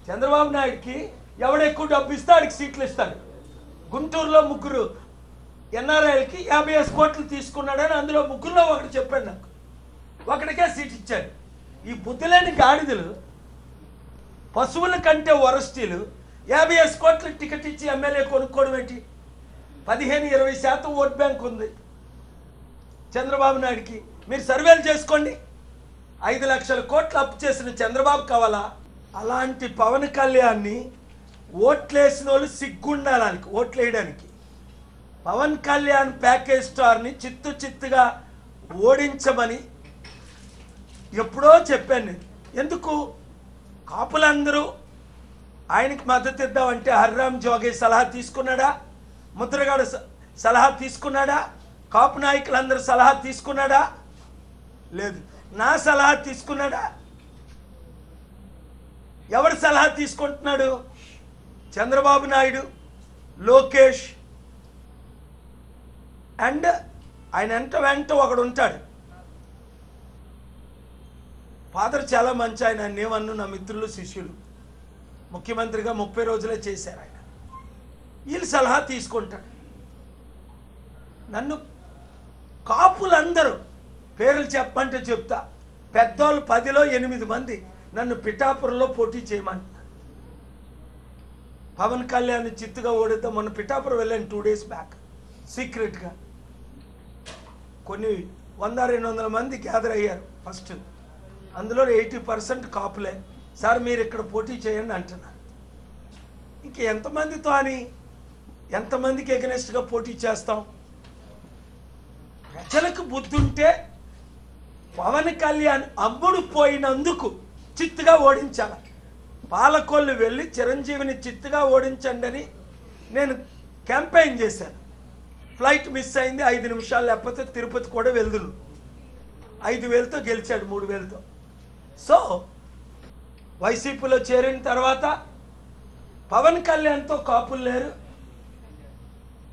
చంద్రబాబు నాయుడికి ఎవడు ఎక్కువ డబ్బు ఇస్తే ఆడికి సీట్లు ఇస్తాడు. గుంటూరులో ముగ్గురు ఎన్ఆర్ఐలకి 50 కోట్లు తీసుకున్నాడని అందులో ముగ్గురులో ఒకటి చెప్పాడు నాకు. ఒకటికే సీట్ ఇచ్చాడు. ఈ బుద్ధిలేని గాడిదలు, పశువుల కంటే వరస్టీలు 50 కోట్ల టికెట్ ఇచ్చి ఎమ్మెల్యే కొనుక్కోవడం ఏంటి? 15-20% ఓట్ బ్యాంక్ ఉంది చంద్రబాబు నాయుడికి. మీరు సర్వేలు చేసుకోండి. 5 లక్షల కోట్లు అప్పు చేసిన చంద్రబాబు కావాలా? అలాంటి పవన్ కళ్యాణ్ని ఓట్లేసిన వాళ్ళు సిగ్గుండాలి ఓట్లు వేయడానికి. పవన్ కళ్యాణ్ ప్యాకేజ్ స్టార్ని చిత్తుగా ఓడించమని ఎప్పుడో చెప్పాను నేను. ఎందుకు? కాపులందరూ ఆయనకి మద్దతు ఇద్దామంటే హరిరామ్ జోగి సలహా తీసుకున్నాడా? ముద్రగడ సలహా తీసుకున్నాడా? కాపు నాయకులందరూ సలహా తీసుకున్నాడా? లేదు. నా సలహా తీసుకున్నాడా? ఎవరు సలహా తీసుకుంటున్నాడు? చంద్రబాబు నాయుడు, లోకేష్ అండ్ ఆయన వెంట ఒకడు ఉంటాడు. ఫాదర్ చాలా మంచి ఆయన. నేవన్ను నా మిత్రులు శిష్యులు ముఖ్యమంత్రిగా 30 రోజులే చేశారు ఆయన. వీళ్ళు సలహా తీసుకుంటాడు. నన్ను కాపులందరూ పేర్లు చెప్పమంటే చెప్తా. పెద్దోళ్ళు 10లో 8 మంది నన్ను పిఠాపురంలో పోటీ చేయమంటున్నారు. పవన్ కళ్యాణ్ చిత్తుగా ఓడిద్దాం. మొన్న పిఠాపురం వెళ్ళాను 2 days బ్యాక్ సీక్రెట్గా. కొన్ని 100-200 మంది గ్యాదర్ అయ్యారు ఫస్ట్. అందులో 80% కాపులే. సార్ మీరు ఇక్కడ పోటీ చేయండి అంటున్నారు. ఇంక ఎంతమందితో అని ఎంతమందికి ఎగనెస్ట్గా పోటీ చేస్తాం? ప్రజలకు బుద్ధుంటే పవన్ కళ్యాణ్ అమ్ముడు పోయినందుకు చిత్తుగా ఓడించాలి. పాలకొల్లు వెళ్ళి చిరంజీవిని చిత్తుగా ఓడించండి అని నేను క్యాంపెయిన్ చేశాను. ఫ్లైట్ మిస్ అయింది 5 నిమిషాలు, లేకపోతే తిరుపతి కూడా వెళ్దును. 5,000తో గెలిచాడు, 3,000తో. సో వైసీపీలో చేరిన తర్వాత పవన్ కళ్యాణ్తో కాపులు లేరు.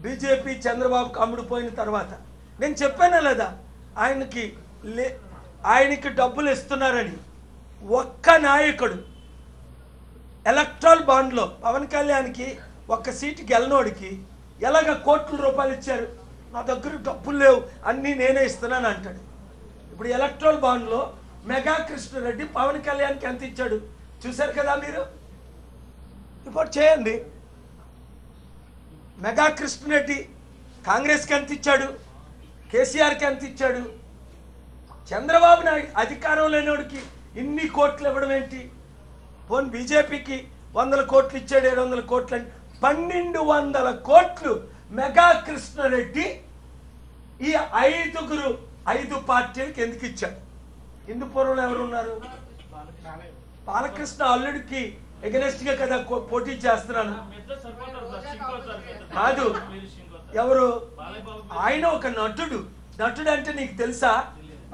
బీజేపీ చంద్రబాబుకు అమ్ముడుపోయిన తర్వాత నేను చెప్పానా లేదా ఆయనకి డబ్బులు ఇస్తున్నారని? ఒక్క నాయకుడు ఎలక్ట్రల్ బాండ్లో పవన్ కళ్యాణ్కి ఒక్క సీటు గెలనోడికి ఎలాగ కోట్ల రూపాయలు ఇచ్చారు? నా దగ్గర డబ్బులు లేవు, అన్నీ నేనే ఇస్తున్నాను అంటాడు. ఇప్పుడు ఎలక్ట్రల్ బాండ్లో మెగా కృష్ణారెడ్డి పవన్ కళ్యాణ్కి ఎంత ఇచ్చాడు చూశారు కదా మీరు. రిపోర్ట్ చేయండి. మెగా కృష్ణారెడ్డి కాంగ్రెస్కి ఎంత ఇచ్చాడు? కేసీఆర్కి ఎంత ఇచ్చాడు? చంద్రబాబు నాయుడు అధికారం లేనివాడికి ఇన్ని కోట్లు ఇవ్వడం ఏంటి? పోనీ బీజేపీకి 100 కోట్లు ఇచ్చాడు, 700 కోట్లు అంటే 1,200 కోట్లు మెగా కృష్ణారెడ్డి ఈ 5 పార్టీలకు ఎందుకు ఇచ్చాడు? హిందూపురంలో ఎవరున్నారు? బాలకృష్ణ అల్లుడికి ఎగనెస్ట్గా కదా పోటీ చేస్తున్నాను. కాదు, ఎవరు? ఆయన ఒక నటుడు. నటుడు అంటే నీకు తెలుసా?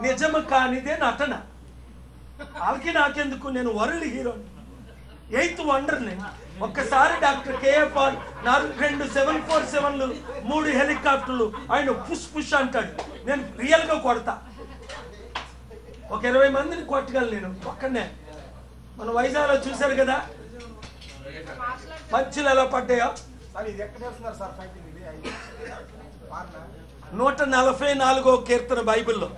నిజము కానిదే నటన. వాళ్ళకి నాకెందుకు? నేను వరల్డ్ హీరోని, 8th వండర్ని. ఒక్కసారి డాక్టర్ కేఏ పాల్ 2 747లు 3 హెలికాప్టర్లు ఆయన పుష్ అంటాడు. నేను రియల్గా కొడతా. ఒక 20 మందిని కొట్టగలను నేను ఒక్కనే. మన వైజాగ్లో చూశారు కదా పంచులు ఎలా పడ్డాయో. 144వ కీర్తన బైబిల్లో.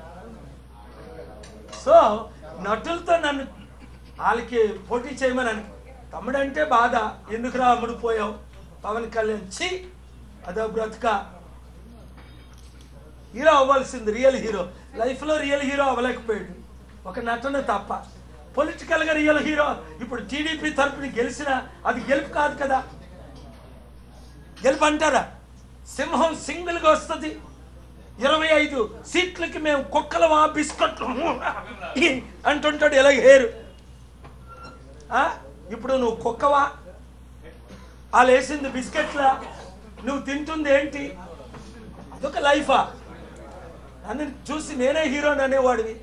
సో నటులతో నన్ను వాళ్ళకి పోటీ చేయమని తమ్ముడంటే బాధ. ఎందుకురా అమ్ముడుపోయావు పవన్ కళ్యాణ్? ఛీ, అదో బ్రతుక. హీరో అవ్వాల్సింది, రియల్ హీరో. లైఫ్లో రియల్ హీరో అవ్వలేకపోయాడు, ఒక నటన తప్ప. పొలిటికల్గా రియల్ హీరో. ఇప్పుడు టీడీపీ తరపున గెలిచినా అది గెలుపు కాదు కదా. గెలుపు అంటారా? సింహం సింగిల్గా వస్తుంది. 25 సీట్లకి మేము కుక్కలవా బిస్కట్లు అంటుంటాడు. ఎలా హేరు? ఇప్పుడు నువ్వు కుక్కవా? వాళ్ళు వేసింది బిస్కెట్లా? నువ్వు తింటుంది ఏంటి? అదొక లైఫా? నన్ను చూసి నేనే హీరోని అనేవాడివి.